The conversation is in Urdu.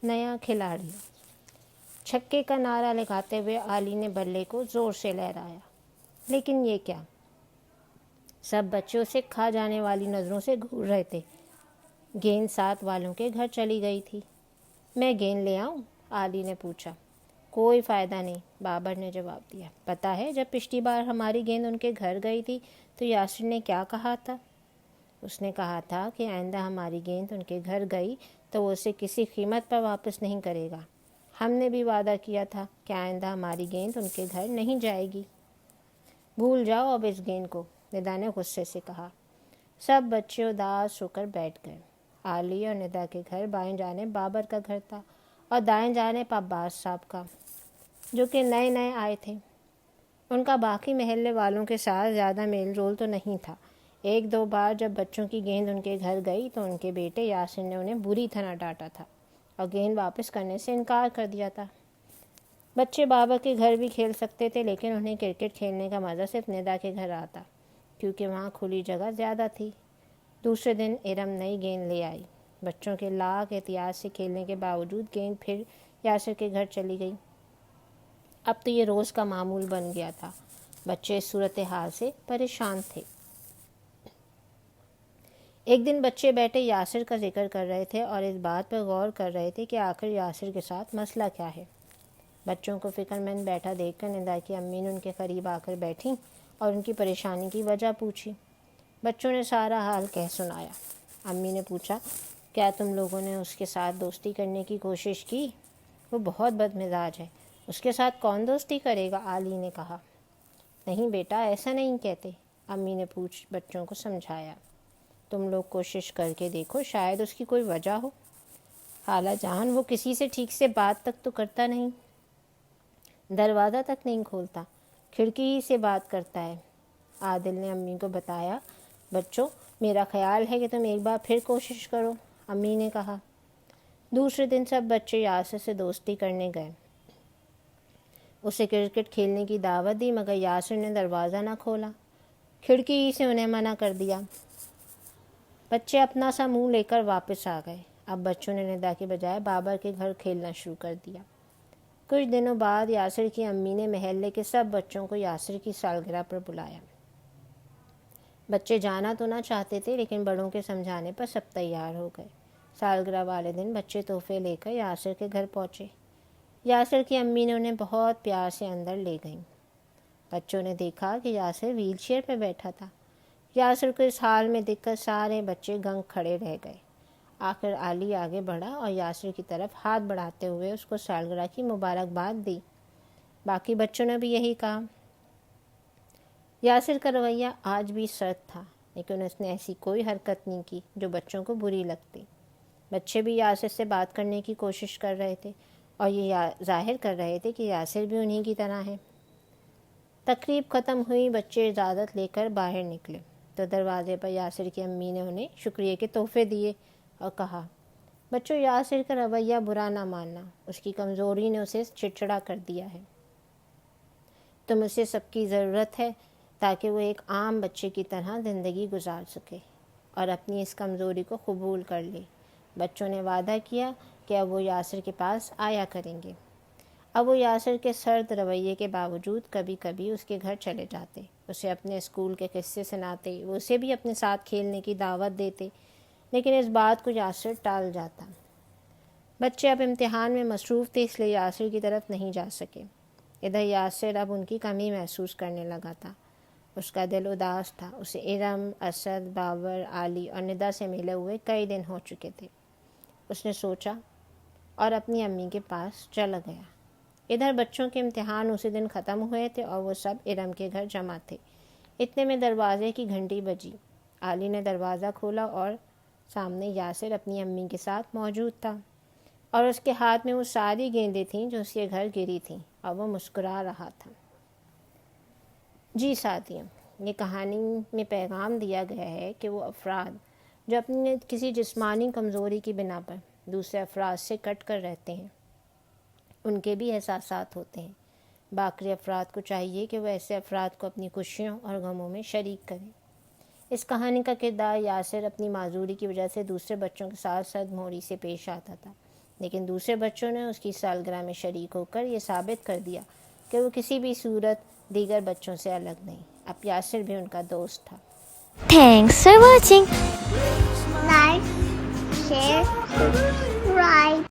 نیا کھلاڑی۔ چھکے کا نعرہ لگاتے ہوئے علی نے بلے کو زور سے لہرایا، لیکن یہ کیا؟ سب بچے اسے کھا جانے والی نظروں سے گھور رہے تھے۔ گیند ساتھ والوں کے گھر چلی گئی تھی۔ میں گیند لے آؤں؟ علی نے پوچھا۔ کوئی فائدہ نہیں، بابر نے جواب دیا۔ پتہ ہے جب پچھلی بار ہماری گیند ان کے گھر گئی تھی تو یاسر نے کیا کہا تھا؟ اس نے کہا تھا کہ آئندہ ہماری گیند ان کے گھر گئی تو وہ اسے کسی قیمت پر واپس نہیں کرے گا۔ ہم نے بھی وعدہ کیا تھا کہ آئندہ ہماری گیند ان کے گھر نہیں جائے گی۔ بھول جاؤ اب اس گیند کو، ندا نے غصے سے کہا۔ سب بچے اداس ہو کر بیٹھ گئے۔ علی اور ندا کے گھر بائیں جانب بابر کا گھر تھا اور دائیں جانب عباس صاحب کا، جو کہ نئے نئے آئے تھے۔ ان کا باقی محلے والوں کے ساتھ زیادہ میل جول تو نہیں تھا۔ ایک دو بار جب بچوں کی گیند ان کے گھر گئی تو ان کے بیٹے یاسر نے انہیں بری طرح ڈانٹا تھا اور گیند واپس کرنے سے انکار کر دیا تھا۔ بچے بابر کے گھر بھی کھیل سکتے تھے، لیکن انہیں کرکٹ کھیلنے کا مزہ صرف ندا کے گھر آتا، کیونکہ وہاں کھلی جگہ زیادہ تھی۔ دوسرے دن ارم نئی گیند لے آئی۔ بچوں کے لاکھ احتیاط سے کھیلنے کے باوجود گیند پھر یاسر کے گھر چلی گئی۔ اب تو یہ روز کا معمول بن گیا تھا۔ بچے اس صورتحال سے پریشان تھے۔ ایک دن بچے بیٹھے یاسر کا ذکر کر رہے تھے اور اس بات پر غور کر رہے تھے کہ آخر یاسر کے ساتھ مسئلہ کیا ہے۔ بچوں کو فکر مند بیٹھا دیکھ کر ندا کی امی نے ان کے قریب آ کر بیٹھیں اور ان کی پریشانی کی وجہ پوچھی۔ بچوں نے سارا حال کہہ سنایا۔ امی نے پوچھا، کیا تم لوگوں نے اس کے ساتھ دوستی کرنے کی کوشش کی؟ وہ بہت بد مزاج ہے، اس کے ساتھ کون دوستی کرے گا؟ علی نے کہا۔ نہیں بیٹا، ایسا نہیں کہتے، امی نے بچوں کو سمجھایا۔ تم لوگ کوشش کر کے دیکھو، شاید اس کی کوئی وجہ ہو۔ خالہ جان، وہ کسی سے ٹھیک سے بات تک تو کرتا نہیں، دروازہ تک نہیں کھولتا، کھڑکی ہی سے بات کرتا ہے، عادل نے امی کو بتایا۔ بچوں، میرا خیال ہے کہ تم ایک بار پھر کوشش کرو، امی نے کہا۔ دوسرے دن سب بچے یاسر سے دوستی کرنے گئے۔ اسے کرکٹ کھیلنے کی دعوت دی، مگر یاسر نے دروازہ نہ کھولا، کھڑکی ہی سے انہیں منع کر دیا۔ بچے اپنا سا منہ لے کر واپس آ گئے۔ اب بچوں نے ندا کے بجائے بابر کے گھر کھیلنا شروع کر دیا۔ کچھ دنوں بعد یاسر کی امی نے محلے کے سب بچوں کو یاسر کی سالگرہ پر بلایا۔ بچے جانا تو نہ چاہتے تھے، لیکن بڑوں کے سمجھانے پر سب تیار ہو گئے۔ سالگرہ والے دن بچے تحفے لے کر یاسر کے گھر پہنچے۔ یاسر کی امی نے انہیں بہت پیار سے اندر لے گئیں۔ بچوں نے دیکھا کہ یاسر ویل چیئر پہ بیٹھا تھا۔ یاسر کو اس حال میں دیکھ کر سارے بچے گنگ کھڑے رہ گئے۔ آخر علی آگے بڑھا اور یاسر کی طرف ہاتھ بڑھاتے ہوئے اس کو سالگرہ کی مبارکباد دی۔ باقی بچوں نے بھی یہی کہا۔ یاسر کا رویہ آج بھی سرد تھا، لیکن اس نے ایسی کوئی حرکت نہیں کی جو بچوں کو بری لگتی۔ بچے بھی یاسر سے بات کرنے کی کوشش کر رہے تھے اور یہ ظاہر کر رہے تھے کہ یاسر بھی انہی کی طرح ہے۔ تقریب ختم ہوئی، بچے اجازت لے کر باہر نکلے تو دروازے پر یاسر کی امی نے انہیں شکریہ کے تحفے دیے اور کہا، بچوں، یاسر کا رویہ برا نہ ماننا، اس کی کمزوری نے اسے چڑچڑا کر دیا ہے۔ تم اسے سب کی ضرورت ہے تاکہ وہ ایک عام بچے کی طرح زندگی گزار سکے اور اپنی اس کمزوری کو قبول کر لے۔ بچوں نے وعدہ کیا کہ اب وہ یاسر کے پاس آیا کریں گے۔ اب وہ یاسر کے سرد رویے کے باوجود کبھی کبھی اس کے گھر چلے جاتے، اسے اپنے اسکول کے قصے سناتے، وہ اسے بھی اپنے ساتھ کھیلنے کی دعوت دیتے، لیکن اس بات کو یاسر ٹال جاتا۔ بچے اب امتحان میں مصروف تھے، اس لیے یاسر کی طرف نہیں جا سکے۔ ادھر یاسر اب ان کی کمی محسوس کرنے لگا تھا۔ اس کا دل اداس تھا۔ اسے ارم، اسد، بابر، علی اور ندا سے ملے ہوئے کئی دن ہو چکے تھے۔ اس نے سوچا اور اپنی امی کے پاس چلا گیا۔ ادھر بچوں کے امتحان اسی دن ختم ہوئے تھے اور وہ سب ارم کے گھر جمع تھے۔ اتنے میں دروازے کی گھنٹی بجی۔ علی نے دروازہ کھولا اور سامنے یاسر اپنی امی کے ساتھ موجود تھا اور اس کے ہاتھ میں وہ ساری گیندیں تھیں جو اس کے گھر گری تھیں اور وہ مسکرا رہا تھا۔ جی ساتھیوں، یہ کہانی میں پیغام دیا گیا ہے کہ وہ افراد جو اپنی کسی جسمانی کمزوری کی بنا پر دوسرے افراد سے کٹ کر رہتے ہیں، ان کے بھی احساسات ہوتے ہیں۔ باقی افراد کو چاہیے کہ وہ ایسے افراد کو اپنی خوشیوں اور غموں میں شریک کریں۔ اس کہانی کا کردار یاسر اپنی معذوری کی وجہ سے دوسرے بچوں کے ساتھ سرد موڑی سے پیش آتا تھا، لیکن دوسرے بچوں نے اس کی سالگرہ میں شریک ہو کر یہ ثابت کر دیا کہ وہ کسی بھی صورت دیگر بچوں سے الگ نہیں. اب یاسر بھی ان کا دوست تھا. Thanks for watching. Like, share, subscribe.